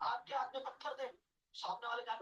आपके हाथ में पत्थर थे, सामने वाले का।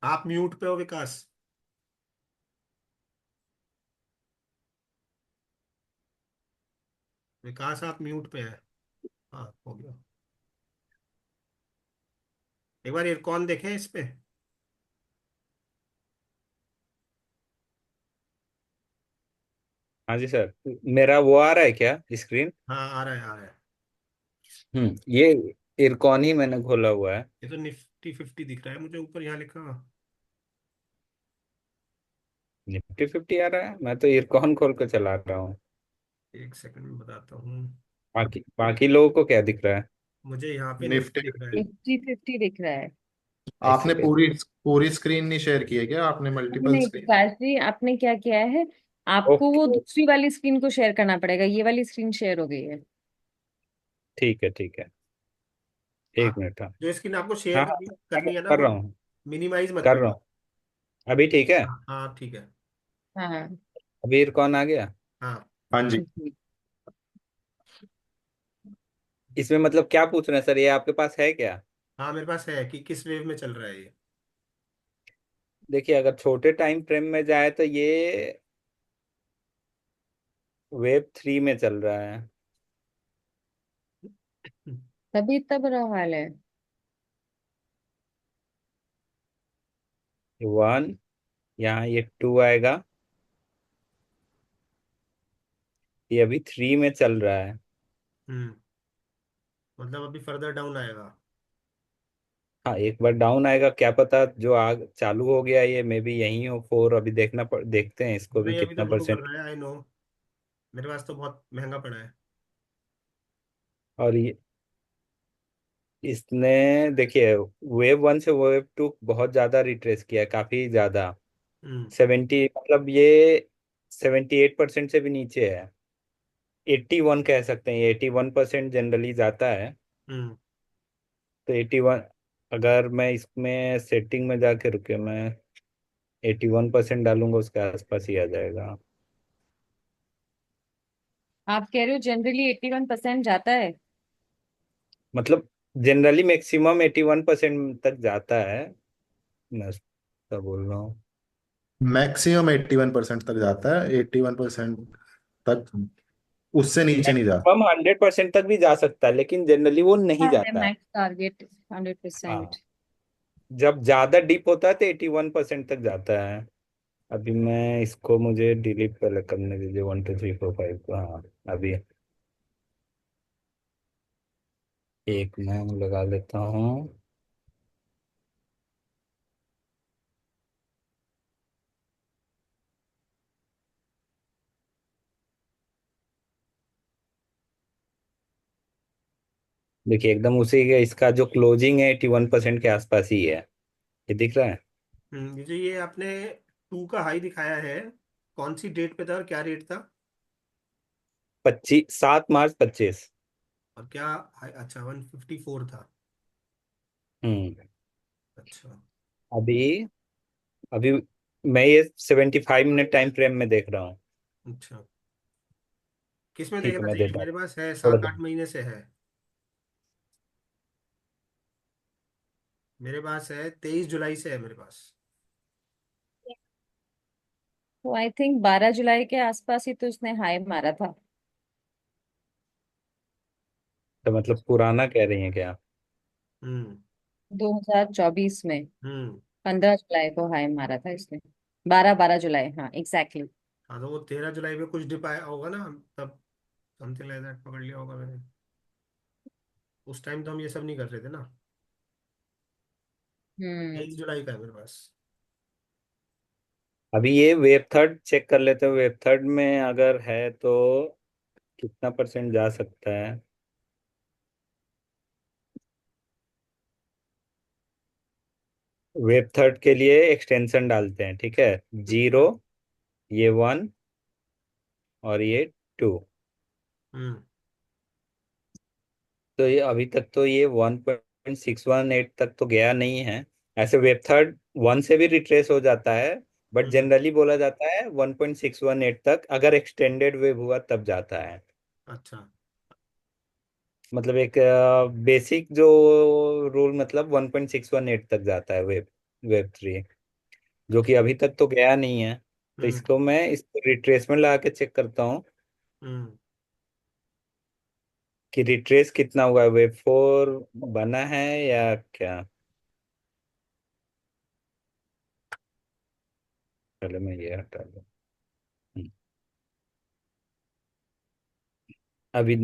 आप म्यूट पे हो विकास। विकास आप म्यूट पे है। हाँ, हो गया। एक बार कौन देखें इस पे। हाँ जी सर। मेरा वो आ रहा है क्या स्क्रीन? हाँ, आ रहा है, आ रहा है। ये इरकॉन ही मैंने खोला हुआ है। ये तो निफ्टी 50 दिख रहा है मुझे ऊपर, यहाँ लिखा। निफ्टी 50 आ रहा है, मैं तो इरकॉन खोल कर चला रहा हूँ। एक सेकंड में बताता हूँ। बाकी बाकी लोगों को क्या दिख रहा है? मुझे यहाँ पे निफ्टी निफ्टी दिख रहा है। 50-50 दिख रहा है। ऐसे आपने कैसे? पूरी पूरी स्क्रीन नहीं शेयर की है क्या? आपने नहीं मल्टीपल नहीं, स्क्रीन। विकास जी, आपने क्या किया है? आपको वो ओके। दूसरी वाली स्क्रीन को शेयर करना पड़ेगा। ये वाली स्क्रीन शेयर हो गई है। ठीक है ठीक है। एक आप मिनट। हाँ जो स्क्रीन आपको शेयर हाँ हाँ, करनी है ना, कर वो रहा हूँ। मिनिमाइज मत कर रहा करना। हूँ। अभी ठीक है। हाँ हाँ, ठीक है। हाँ अभी इरकॉन आ गया। हाँ हाँ जी। जी। इसमें मतलब क्या पूछ रहे हैं सर, ये आपके पास है क्या? हाँ, मेरे पास है कि किस वेव में चल रहा है ये। देखिए, अगर छोटे टाइम फ्रेम में जाए तो ये वेब 3 में चल रहा है। तभी इतना बुरा हाल है। 1, यहाँ ये 2 आएगा। ये अभी 3 में चल रहा है। हम्म। मतलब अभी फर्दर डाउन आएगा। हाँ, एक बार डाउन आएगा, क्या पता जो आग चालू हो गया ये मे बी यही हो 4। अभी देखते हैं इसको भी नहीं, अभी तो कितना ग्रो कर परसेंट। रहा है, आई नो। मेरे पास तो बहुत महंगा पड़ा है। और ये इसने, देखिए, वेव 1 से वेव 2 बहुत ज्यादा रिट्रेस किया है, काफी ज्यादा। हम्म। 70, मतलब ये 78% से भी नीचे है। 81 कह सकते हैं, ये 81% जनरली जाता है। हम्म। तो 81, अगर मैं इसमें सेटिंग में जाके रुके, मैं 81% डालूंगा, उसके आसपास ही आ जाएगा। आप कह रहे हो जनरली 81% जाता है? मतलब जनरली मैक्सिमम 81% तक जाता है, मैं उसका बोल रहा हूँ। मैक्सिमम 81% तक जाता है, 81% तक। उससे नीचे नहीं जाता। मैक्सिमम 100% तक भी जा सकता है, लेकिन जनरली वो नहीं है जाता है। Max target 100%। हाँ, जब ज्यादा डीप होता है तो 81% तक जाता है। अभी मैं इसको, मुझे डिलीट पहले करने दीजिए 1 2 3 4 5 को। हाँ, अभी एक मैं लगा लेता हूँ। देखिए, एकदम उसी के, इसका जो क्लोजिंग है 81% के आसपास ही है। ये दिख रहा है। ये जो ये आपने टू का हाई दिखाया है, कौन सी डेट पे था और क्या रेट था? 7 मार्च 25। और क्या हाई? अच्छा, 154 था। हम्म। अच्छा। अभी अभी मैं ये 75 मिनट टाइम फ्रेम में देख रहा हूँ। अच्छा, किस में ठीक है, देखना मैं चाहिए? देता हूँ। मेरे पास है, थोड़ा 7-8 महीने से है। मेरे पास है, 23 जुलाई से है मेरे पास। तो आई थिंक 12 जुलाई के आसपास ही तो उसने हाई मारा था। तो मतलब पुराना कह रही है क्या? हम्म। 2024 में हम्म। 15 जुलाई को हाई मारा था इसने। 12 जुलाई, हाँ एग्जैक्टली। हाँ, तो वो 13 जुलाई पे कुछ डिप आया होगा ना, तब समथिंग लाइक दैट पकड़ लिया होगा मैंने। उस टाइम तो हम ये सब नहीं कर रहे थे ना। तेईस हम्म। जुलाई का है मेरे पास। अभी ये वेब थर्ड चेक कर लेते हैं, वेब थर्ड में अगर है तो कितना परसेंट जा सकता है। वेब थर्ड के लिए एक्सटेंशन डालते हैं, ठीक है। जीरो, ये 1 और ये 2। हम्म। तो ये अभी तक तो ये 1.618 तक तो गया नहीं है। ऐसे वेब थर्ड 1 से भी रिट्रेस हो जाता है, बट हम्म। जनरली बोला जाता है 1.618 तक अगर एक्सटेंडेड वेव हुआ तब जाता है। अच्छा। मतलब एक बेसिक जो रूल, मतलब 1.618 तक जाता है वेब वेब थ्री, जो कि ठीक। अभी तक तो गया नहीं है। तो हम्म। इसको मैं इस रिट्रेसमेंट लगा के चेक करता हूँ हम्म। कि रिट्रेस कितना हुआ है, वेब फोर बना है या क्या। पहले मैं ये हटा दूँ। हम्म। अभी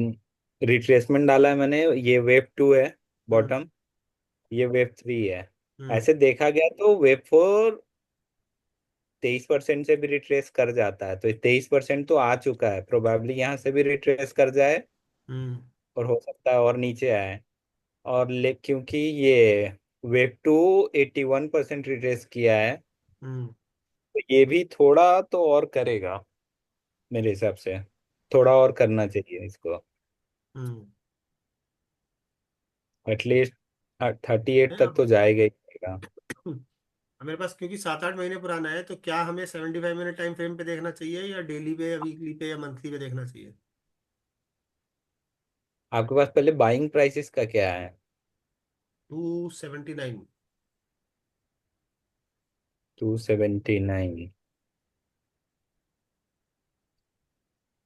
रिट्रेसमेंट डाला है मैंने, ये वेब टू है हम्म। बॉटम, ये वेब थ्री है। हम्म। ऐसे देखा गया तो वेब फोर 23% से भी रिट्रेस कर जाता है, तो 23% तो आ चुका है, प्रोबेबली यहाँ से भी रिट्रेस कर जाए हम्म। और हो सकता है और नीचे आए। और क्योंकि ये वेब टू 81% रिट्रेस किया है, हम्म। तो ये भी थोड़ा तो और करेगा मेरे हिसाब से। थोड़ा और करना चाहिए इसको, हम्म। एटलीस्ट 38 है तक अब। तो जाएगा ही जाएगा। अब मेरे पास क्योंकि 7-8 महीने पुराना है, तो क्या हमें 75 मिनट टाइम फ्रेम पे देखना चाहिए, या डेली पे, या वीकली पे, या मंथली पे देखना चाहिए? आपके पास पहले बाइंग प्राइसेस का क्या है? 279। 279।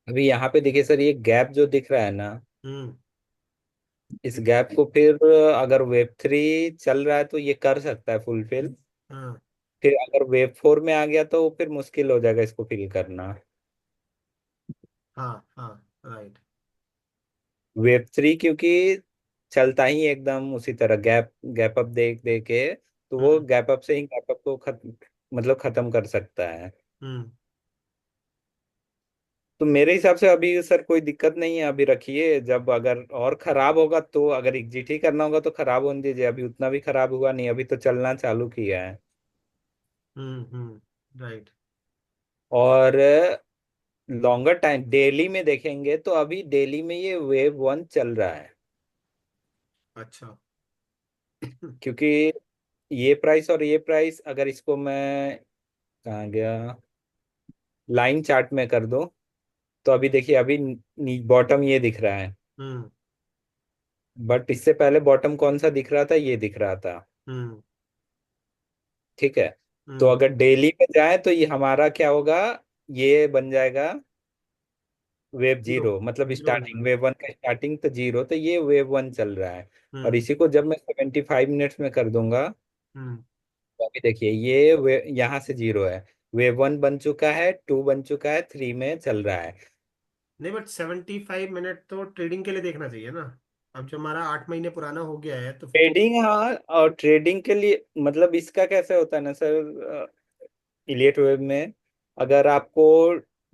अभी यहाँ पे देखिए सर, ये गैप जो दिख रहा है ना, हम्म। इस गैप को फिर अगर वेब थ्री चल रहा है तो ये कर सकता है फुलफिल। हाँ। फिर अगर वेब फोर में आ गया तो फिर मुश्किल हो जाएगा इसको फिल करना। हाँ। हाँ। राइट। वेब थ्री क्योंकि चलता ही एकदम उसी तरह गैप गैप अप देख दे के, तो वो हम्म। गैप अप से ही गैप अप को मतलब खत्म कर सकता है। हम्म। तो मेरे हिसाब से अभी सर कोई दिक्कत नहीं है, अभी रखिए। जब अगर और खराब होगा तो अगर एग्जिट ही करना होगा तो खराब होने दीजिए, अभी उतना भी खराब हुआ नहीं, अभी तो चलना चालू किया है। हम्म। राइट। और लॉन्गर टाइम डेली में देखेंगे तो अभी डेली में ये वेव वन चल रहा है, अच्छा। क्योंकि ये प्राइस और ये प्राइस अगर इसको मैं, कहाँ गया, लाइन चार्ट में कर दो, तो अभी देखिए अभी बॉटम ये दिख रहा है, हम्म। बट इससे पहले बॉटम कौन सा दिख रहा था, ये दिख रहा था। हम्म। ठीक है। तो हम्म। अगर डेली में जाए तो ये हमारा क्या होगा, ये बन जाएगा वेव जीरो। जीरो, मतलब जीरो बन स्टार्टिंग जाएगा। वेव वन का स्टार्टिंग तो जीरो, तो ये वेव वन चल रहा है। और हम्म। इसी को जब मैं 75 मिनट्स में कर दूंगा, हम्म। तो अभी देखिए ये यहाँ से जीरो है, वेव वन बन चुका है, टू बन चुका है, थ्री में चल रहा है। नहीं, बट 75 मिनट तो ट्रेडिंग के लिए देखना चाहिए ना। अब जो हमारा 8 महीने पुराना हो गया है, तो फिर तो। ट्रेडिंग, हाँ, और ट्रेडिंग के लिए मतलब इसका कैसे होता है ना सर, इलियट वेव में अगर आपको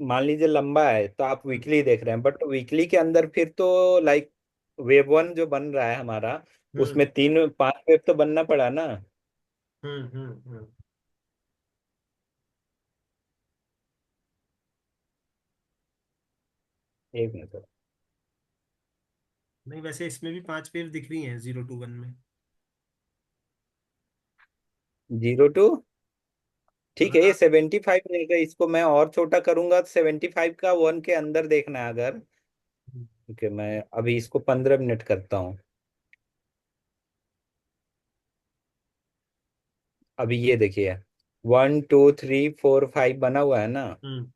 मान लीजिए लंबा है तो आप हम्म। वीकली देख रहे हैं, बट वीकली के अंदर फिर तो लाइक वेव वन जो बन रहा है हमारा, हम्म। उसमें 3 5 वेव तो बनना पड़ा ना। हम्म। हम्म। एक मिनट सर। नहीं, वैसे इसमें भी 5 वेव दिख रही हैं 0 to 1 में। 0 to, ठीक है, अगर ये आप 75 रहेगा। इसको मैं और छोटा करूंगा तो 75 का 1 के अंदर देखना है अगर। ओके, मैं अभी इसको 15 मिनट करता हूँ। अभी ये देखिए, 1 2 3 4 5 बना हुआ है ना। हम्म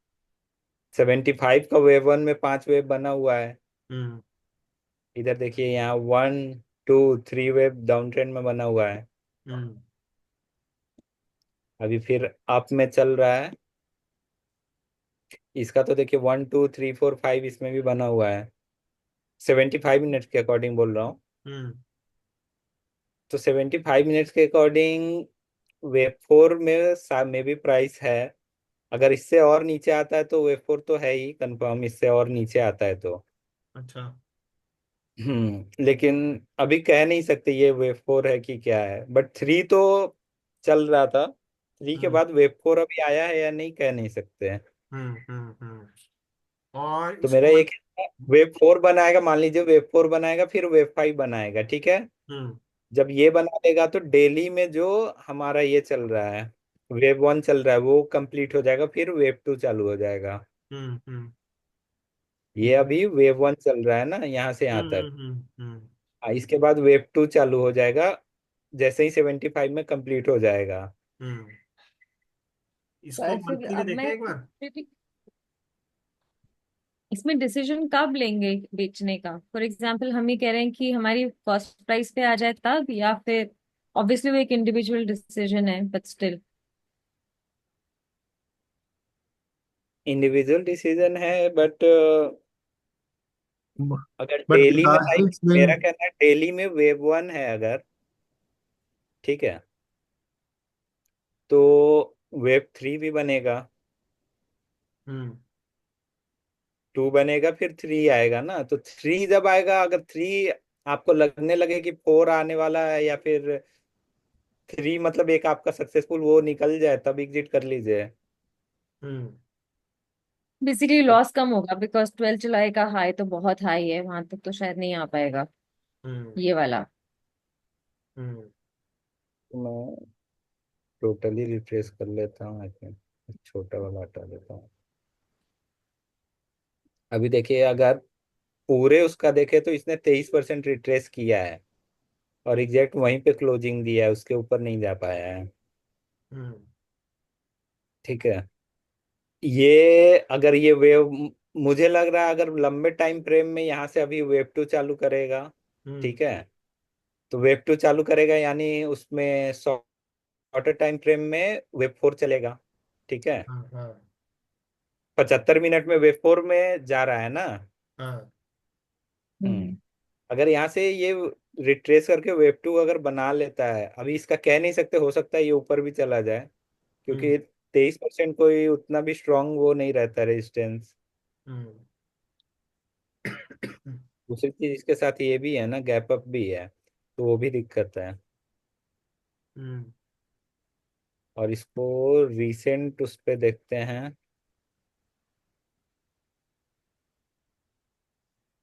75 का वेव 1 में 5 वेव बना हुआ है। हम्म इधर देखिए, यहाँ 1 2 3 वेव डाउन ट्रेंड में बना हुआ है। हम्म अभी फिर अप में चल रहा है। इसका तो देखिए 1 2 3 4 5 इसमें भी बना हुआ है। 75 मिनट के अकॉर्डिंग बोल रहा हूँ। हम्म तो 75 मिनट्स के अकॉर्डिंग वेब फोर में भी प्राइस है। अगर इससे और नीचे आता है तो वेब फोर तो है ही कंफर्म, इससे और नीचे आता है तो। अच्छा। लेकिन अभी कह नहीं सकते ये वेब फोर है कि क्या है, बट थ्री तो चल रहा था। थ्री के हम्म बाद वेब फोर अभी आया है या नहीं कह नहीं सकते। और तो मेरा इसको एक वेब फोर बनाएगा, मान लीजिए वेब फोर बनाएगा फिर वेब फाइव बनाएगा, ठीक है। हम्म जब ये बना देगा तो डेली में जो हमारा ये चल रहा है, वेव 1 चल रहा है, वो कंप्लीट हो जाएगा, फिर वेव 2 चालू हो जाएगा। हम्म हम्म ये अभी वेव 1 चल रहा है ना, यहाँ से यहाँ तक। हम्म इसके बाद वेव 2 चालू हो जाएगा, जैसे ही 75 में कंप्लीट हो जाएगा। हम्म इसको पर फिर मंथली में अब देखा मैं एक बार। इसमें डिसीजन कब लेंगे बेचने का? फॉर एग्जाम्पल हम ये कह रहे हैं कि हमारी कॉस्ट प्राइस पे आ जाए तब, या फिर ऑब्वियसली वो एक इंडिविजुअल डिसीजन है बट स्टिल। इंडिविजुअल डिसीजन है, बट अगर बट डेली में, फिलहाल लाइक मेरा इसमें कहना है डेली में वेव 1 है अगर, ठीक है, तो वेव 3 भी बनेगा, हम्म 2 बनेगा, फिर 3 आएगा ना। तो 3 जब आएगा, अगर 3 आपको लगने लगे कि 4 आने वाला है, या फिर 3 मतलब एक आपका सक्सेसफुल वो निकल जाए, तब एग्जिट कर लीजिए। हम्म बेसिकली लॉस कम होगा बिकॉज 12 जुलाई का हाई तो बहुत हाई है, वहां तक तो शायद नहीं आ पाएगा हम्म ये वाला। हम्म मैं टोटली रिफ्रेश कर लेता हूँ, आई थिंक छोटा वाला हटा देता हूँ। अभी देखिए, अगर पूरे उसका देखे तो इसने 23% रिट्रेस किया है, और एग्जैक्ट वहीं पे क्लोजिंग दिया है, उसके ऊपर नहीं जा पाया है। हम्म ठीक है। ये अगर ये वेव, मुझे लग रहा है अगर लंबे टाइम फ्रेम में यहाँ से अभी वेव 2 चालू करेगा, हम्म ठीक है, तो वेव 2 चालू करेगा यानी उसमें शॉर्टर टाइम फ्रेम में वेव 4 चलेगा, ठीक है। हाँ हाँ 75 मिनट में वेव 4 में जा रहा है ना। हाँ हम्म हम्म अगर यहाँ से ये रिट्रेस करके वेव 2 अगर बना लेता है, अभी इसका कह नहीं सकते, हो सकता है ये ऊपर भी चला जाए, हम्म क्योंकि 23% कोई उतना भी स्ट्रांग वो नहीं रहता रेजिस्टेंस। हम्म दूसरी चीज इसके साथ ये भी है ना, गैप अप भी है, तो वो भी दिक्कत है। हम्म और इसको रीसेंट उस पे देखते हैं,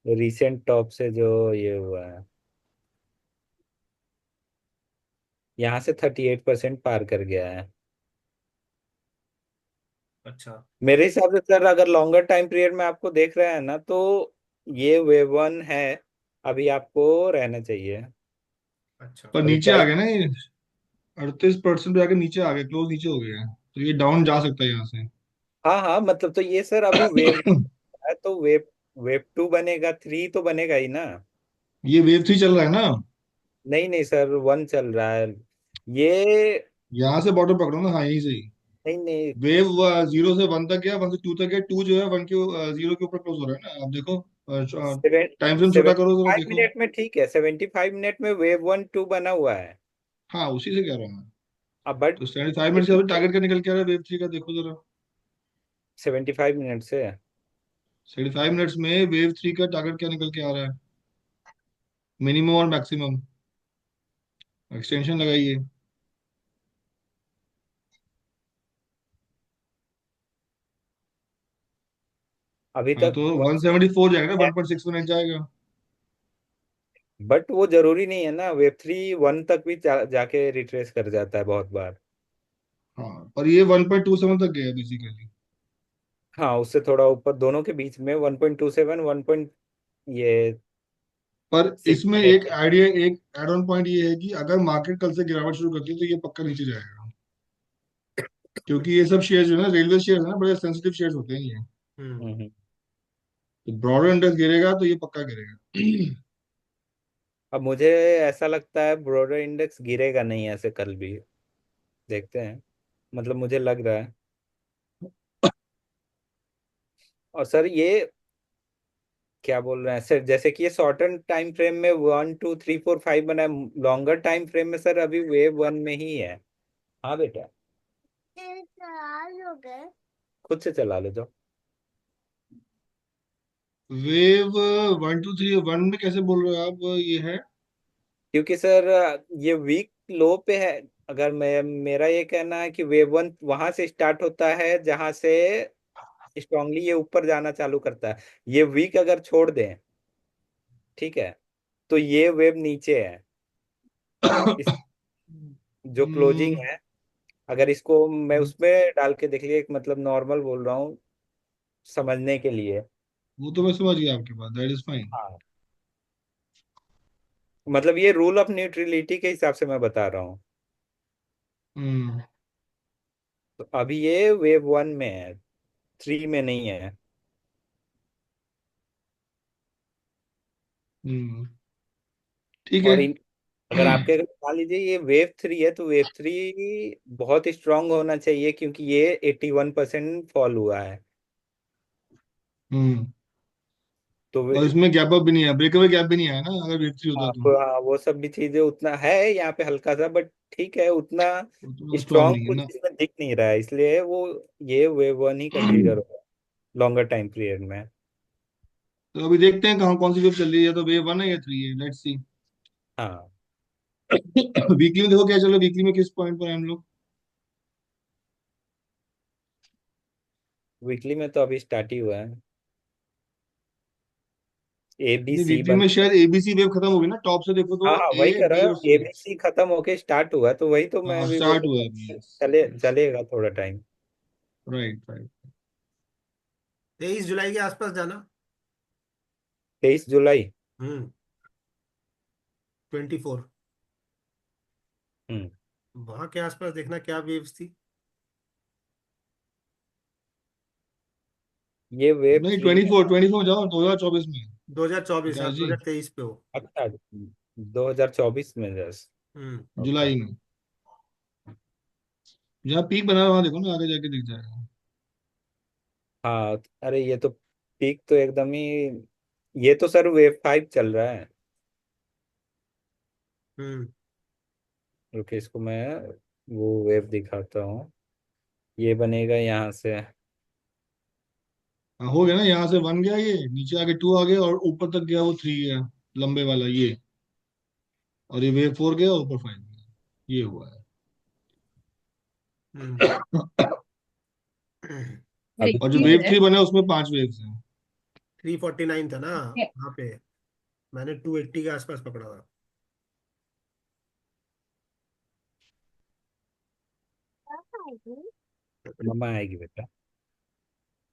रीसेंट टॉप से जो ये हुआ है, यहाँ से 38% पार कर गया है। अच्छा मेरे हिसाब से सर, अगर लॉन्गर टाइम पीरियड में आपको देख रहे हैं ना, तो ये वेव 1 है, अभी आपको रहना चाहिए। अच्छा। पर अभी नीचे आ प्राइस, गया ना ये, 38% पे आके नीचे आ गया, क्लोज नीचे हो गया है, तो ये डाउन जा सकता है यहाँ से। हाँ हाँ, मतलब तो ये सर अभी वेव है, तो वेव वेव 2 बनेगा, 3 तो बनेगा ही ना। ये वेव 3 चल रहा है ना। नहीं नहीं सर, 1 चल रहा है ये। यहाँ से बॉटम पकड़ो ना, हाँ यहीं से ही। नहीं नहीं, वेव 0 से 1 तक गया, 1 से 2 तक गया, 2 जो है 0 के ऊपर क्लोज हो रहा है ना, आप देखो। टाइम फ्रेम छोटा करो जरा 75 देखो। मिनट में, ठीक है, 75 मिनट में वेव 1 2 बना हुआ है। हाँ उसी से कह रहा हूँ मैं। अब बट तो 75 मिनट से अभी टारगेट का निकल के आ रहा है वेव 3 का, देखो जरा। 75 मिनट से 75 मिनट्स में वेव 3 का टारगेट क्या निकल के आ रहा है, मिनिमम और मैक्सिमम, एक्सटेंशन लगाइए। अभी हाँ तक। तो 174 जाएगा, 1.618 जाएगा। बट वो जरूरी नहीं है ना, वेब थ्री वन तक भी जाके रिट्रेस कर जाता है बहुत बार। हाँ पर ये 1.27 तक गया बेसिकली। हाँ, उससे थोड़ा ऊपर, दोनों के बीच में 1.27, 1 पॉइंट ये पर सिक्स इसमें में। एक आइडिया, एक एड ऑन पॉइंट ये है कि अगर मार्केट कल से गिरावट शुरू करती है तो ये पक्का नीचे जाएगा, क्योंकि ये सब शेयर जो है ना, रेलवे शेयर है ना, बड़े सेंसिटिव शेयर होते हैं ये। हम्म। हम्म। तो ब्रॉडर इंडेक्स गिरेगा तो ये पक्का गिरेगा। अब मुझे ऐसा लगता है ब्रॉडर इंडेक्स गिरेगा नहीं ऐसे कल भी, देखते हैं। मतलब मुझे लग रहा है। और सर ये क्या बोल रहे हैं सर, जैसे कि ये शॉर्टन टाइम फ्रेम में 1 2 3 4 5 बना है, लॉन्गर टाइम फ्रेम में सर अभी वेव वन में ही है। हाँ बेटा, खुद से चला लो जाओ। वेव 1 2 3 1 में कैसे बोल रहे हो आप, ये है? क्योंकि सर ये वीक लो पे है। अगर मैं, मेरा ये कहना है कि वेव वन वहां से स्टार्ट होता है जहां से स्ट्रांगली ये ऊपर जाना चालू करता है। ये वीक अगर छोड़ दें, ठीक है, तो ये वेव नीचे है। इस जो क्लोजिंग हम्म, है, अगर इसको मैं उसमें डाल के देख लिया, एक मतलब नॉर्मल बोल रहा हूँ समझने के लिए। वो तो मैं समझ गया आपकी बात, दैट इज फाइन। हाँ, मतलब ये रूल ऑफ न्यूट्रलिटी के हिसाब से मैं बता रहा हूँ। हम्म। तो अभी ये वेव वन में है, थ्री में नहीं है। हम्म। ठीक है। और अगर आपके, अगर मान लीजिए ये वेव थ्री है, तो वेव थ्री बहुत स्ट्रांग होना चाहिए, क्योंकि ये 81% फॉल हुआ है। हम्म। तो और इसमें गैप अप भी नहीं है, ब्रेकअवे गैप भी नहीं है ना, अगर वेव थ्री होता तो। हाँ, वो सब भी चीजें उतना है यहाँ पे हल्का सा, बट ठीक है, उतना उतना स्ट्रांग स्ट्रांग नहीं है कुछ ना। इसमें दिख नहीं रहा है, इसलिए वो ये वेव वन ही कंसीडर होगा लॉन्गर टाइम पीरियड में। तो अभी देखते हैं कहाँ कौन सी वेव चल रही है, तो वेव 1 है या 3 है, लेट्स सी। हाँ, वीकली में देखो क्या चल रहा है, वीकली में किस पॉइंट पर हैं हम लोग। वीकली में तो अभी स्टार्ट ही हुआ है, ए बी नहीं, सी वीकली बन। में शायद एबीसी वेव खत्म होगी ना, टॉप से देखो हाँ तो हाँ, वही ए कर रहा बी है, और सी। एबीसी खत्म होके स्टार्ट हुआ, तो वही तो मैं हाँ भी बोल स्टार्ट हुआ रहा है था अभी, कि यस चले यस। चलेगा थोड़ा टाइम। Right right. 23 जुलाई के आसपास जाना। 23 जुलाई। 24। हम्म। वहां के आसपास देखना क्या वेव्स थी। ये वेव नहीं, थ्री। 24 जाओ, 2024 में। 2024, हाँ विकास जी, 2023 पे हो। अच्छा, 2024 में जस्ट। हम्म। ओके। जुलाई में जहाँ पीक बना है वहां देखो ना, आगे जाके दिख जाएगा। हाँ, अरे ये तो पीक तो एकदम ही, ये तो सर वेव फाइव चल रहा है। हम्म। रुके, इसको मैं वो वेव दिखाता हूँ। ये बनेगा यहाँ से। हाँ हो गया ना, यहाँ से 1 गया, ये नीचे आके 2 आ गया, और ऊपर तक गया वो 3 गया, लंबे वाला ये। और ये वेव 4 गया, ऊपर 5 गया। ये हुआ हम्म। है। अभी और जो देखती वेव है। 3 बना है उसमें 5 वेव्स हैं। 349 था ना वहां पे। मैंने 280 के आसपास पकड़ा था। मम्मा आएगी बेटा।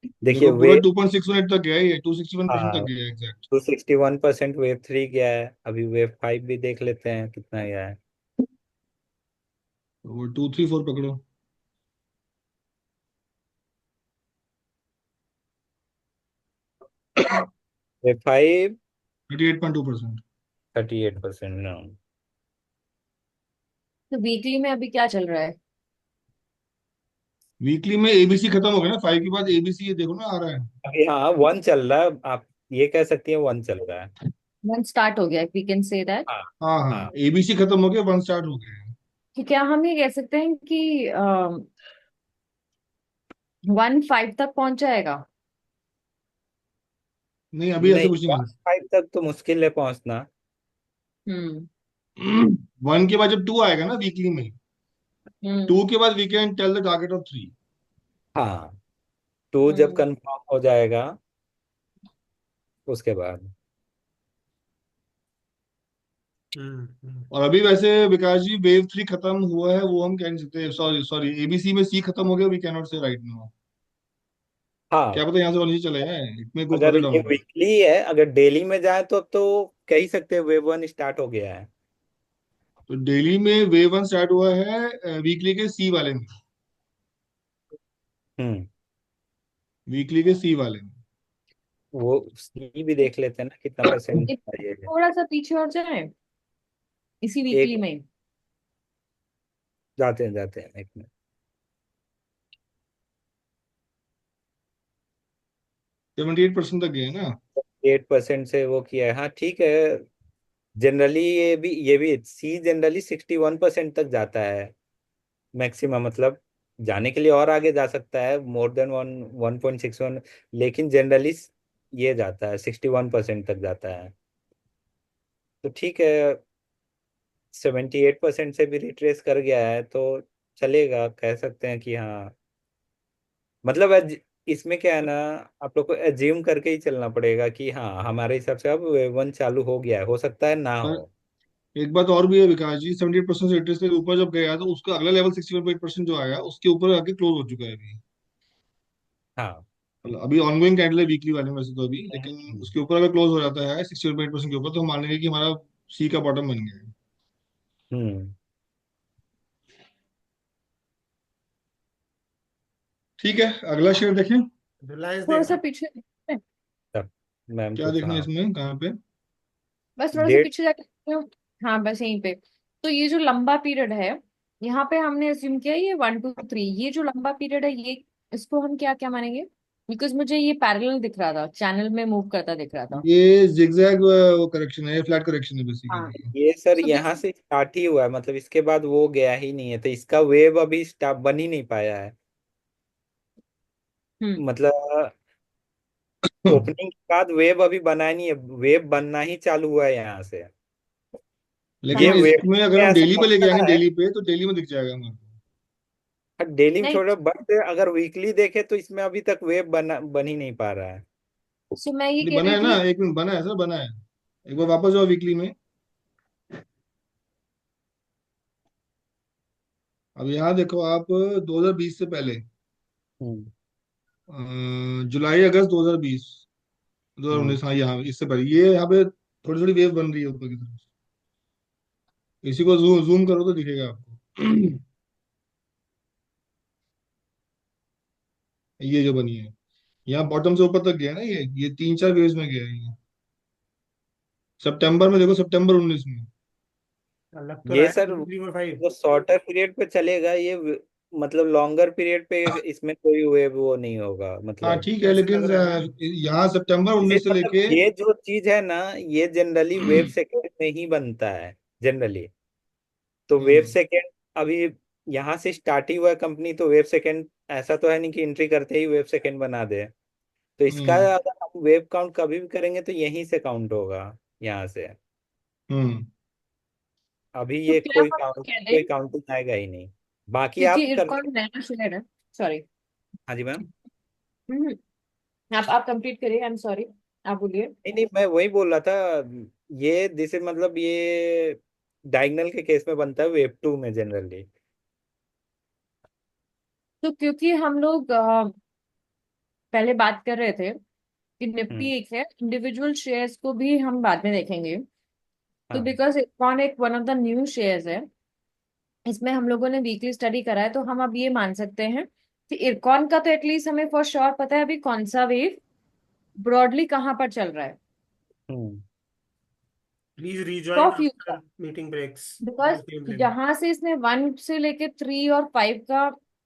देखो देखिए पूरा वेव, 2.618 तक गया है, ये 261% हाँ, तक गया है एग्जैक्ट। 261% वेव थ्री गया है, अभी वेव फाइव भी देख लेते हैं कितना गया है। वो 2 3 4 पकड़ो। Wave five 38.2%। 38%। तो वीकली में अभी क्या चल रहा है? वीकली में एबीसी खत्म हो गया ना, 5 के बाद एबीसी, ये देखो ना आ रहा है। अभी हाँ वन चल रहा है, आप ये कह सकती हैं वन चल रहा है। वन स्टार्ट हो गया, वी कैन से दैट। हाँ हाँ हाँ, हाँ। एबीसी खत्म हो गया, 1 स्टार्ट हो गया है। तो क्या हम ये कह सकते हैं कि 1 5 तक पहुंच जाएगा? नहीं अभी ऐसे नहीं, कुछ नहीं वन हो फाइव तक तो मुश्किल है पहुंचना। हम्म। सकता। 1 के बाद जब 2 आएगा ना वीकली में, हम्म। 2 के बाद we can tell the target of 3। हाँ, टू जब हम्म। कंफर्म हो जाएगा, उसके बाद। और अभी वैसे विकास जी वेव 3 खत्म हुआ है वो हम कह नहीं सकते, सॉरी सॉरी, एबीसी में सी खत्म हो गया, वी कैन नॉट से राइट नाउ। हाँ, क्या पता यहाँ से और नीचे चले जाए, इट मे गो अगर फर्दर ये डाउन। वीकली है, अगर डेली में जाए तो कह ही सकते हैं वेव वन स्टार्ट हो गया है। तो दिल्ली में वेव 1 स्टार्ट हुआ है वीकली के सी वाले में, हम्म। वीकली के सी वाले में। वो उसकी भी देख लेते हैं ना कितना परसेंट एक है ये। थोड़ा सा पीछे और जाए इसी एक वीकली में। जाते हैं एक मिनट। 78% तक गए ना। 8% से वो किया है, हाँ ठीक है। जनरली ये भी सी जनरली 61% तक जाता है मैक्सिमम, मतलब जाने के लिए और आगे जा सकता है, मोर देन 1.61, लेकिन जनरली ये जाता है 61% तक जाता है। तो ठीक है, 78% से भी रिट्रेस कर गया है तो चलेगा, कह सकते हैं कि हाँ। मतलब इसमें क्या है ना, आप लोग को एज्यूम करके ही चलना पड़ेगा कि हाँ हमारे हिसाब से अब वेव वन चालू हो गया है, हो सकता है ना पर हो। एक बात और भी है विकास जी, 78% से इंटरेस्ट के ऊपर जब गया तो उसका अगला लेवल 61% जो आया उसके ऊपर आके क्लोज हो चुका है अभी। हाँ। मतलब अभी ऑनगोइंग कैंडल है वीकली वाले में वैसे तो अभी, लेकिन हम्म। उसके ऊपर अगर क्लोज हो जाता है 61% के ऊपर तो हम मानेंगे कि हमारा सी का बॉटम बन गया है। हम्म। ठीक है, अगला शेयर देखें। रिलायंस थोड़ा देख सा लो। पीछे। तब मैम क्या को देखना है कहाँ। इसमें, कहाँ पे? बस थोड़ा सा डेट। पीछे जाके देखते हो। हाँ बस यहीं पे। तो ये जो लंबा पीरियड है, यहाँ पे हमने अज्यूम किया ये 1 2 3, ये जो लंबा पीरियड है ये, इसको हम क्या क्या मानेंगे? बिकॉज मुझे ये पैरेलल दिख रहा था, चैनल में मूव करता दिख रहा था। ये जिगजैग वो करेक्शन है, ये फ्लैट करेक्शन है हाँ। बेसिकली। ये सर सो यहाँ से स्टार्ट ही हुआ है, मतलब इसके बाद वो गया ही नहीं है, तो इसका वेव अभी स्टार्ट बन ही नहीं पाया है। हम्म। मतलब ओपनिंग के बाद वेव अभी बना ही नहीं है, वेव बनना ही चालू हुआ है यहाँ से। ये लेकिन कहाँ से? वेव इसमें अगर हम ऐसा डेली पे लेके लगता आएंगे, है, डेली पे तो डेली में दिख जाएगा हमारे डेली में नहीं। छोड़ो, बट अगर वीकली देखे तो इसमें अभी तक वेव बन ही नहीं पा रहा है। सो मैं ये को। कह बना रही है ना, थी। एक मिनट, बना है सर, बना है। एक बार वापस जाओ वीकली में। अब यहाँ देखो आप, 2020 से पहले, हम्म। जुलाई अगस्त 2020, हम्म। 2019, हाँ यहाँ इससे पहले ये यहाँ पे थोड़ी थोड़ी वेव बन रही है ऊपर की तरफ। इसी को जूम जूम करो तो दिखेगा आपको। ये जो बनी है, यहाँ बॉटम से ऊपर तक गया है ना, ये 3 4 वेव्स में गया है ये। सितंबर में देखो, सितंबर 19 में। लग तो रहा ये है सर 3 4 5। वो शॉर्टर पीरियड पे चलेगा ये, मतलब लॉन्गर पीरियड पे इसमें कोई वेव वो नहीं होगा हाँ मतलब। ठीक है, ऐसे लग लेकिन रहा है ना। यहाँ सितंबर इसे 19 से मतलब लेके। ये जो चीज है ना, ये जनरली वेव सेकेंड में ही बनता है जनरली। तो वेव हम्म सेकेंड अभी यहाँ से स्टार्ट ही हुआ है कंपनी, तो वेव सेकेंड ऐसा तो है नहीं कि एंट्री करते ही वेव सेकेंड बना दे। तो इसका हम्म अगर हम वेव काउंट कभी भी करेंगे तो यहीं से काउंट होगा, यहाँ से। हम्म अभी तो ये क्या कोई हम काउंट कह कोई दें, काउंटिंग आएगा ही नहीं। बाकी क्योंकि आप कर इरकॉन सकते। नया शेयर है। सॉरी। हाँ जी मैम। आप कंप्लीट करिए, आई एम सॉरी। आप बोलिए। नहीं नहीं, मैं वही बोल रहा था, ये दिस इज मतलब ये डायगोनल के केस में बनता है वेव टू में जनरली। तो क्योंकि हम लोग पहले बात कर रहे थे कि निफ्टी हम्म। एक है, इंडिविजुअल शेयर्स को भी हम बाद में देखेंगे। तो हाँ। बिकॉज इरकॉन एक one of the new shares है, इसमें हम लोगों ने वीकली स्टडी करा है, तो हम अब ये मान सकते हैं कि इरकॉन का तो एटलीस्ट हमें फॉर श्योर पता है अभी कौन सा वेव ब्रॉडली कहाँ पर चल रहा है। Hmm. Please rejoin for after future. Meeting breaks. Because जहां से इसने 1 से लेके 3 और 5 का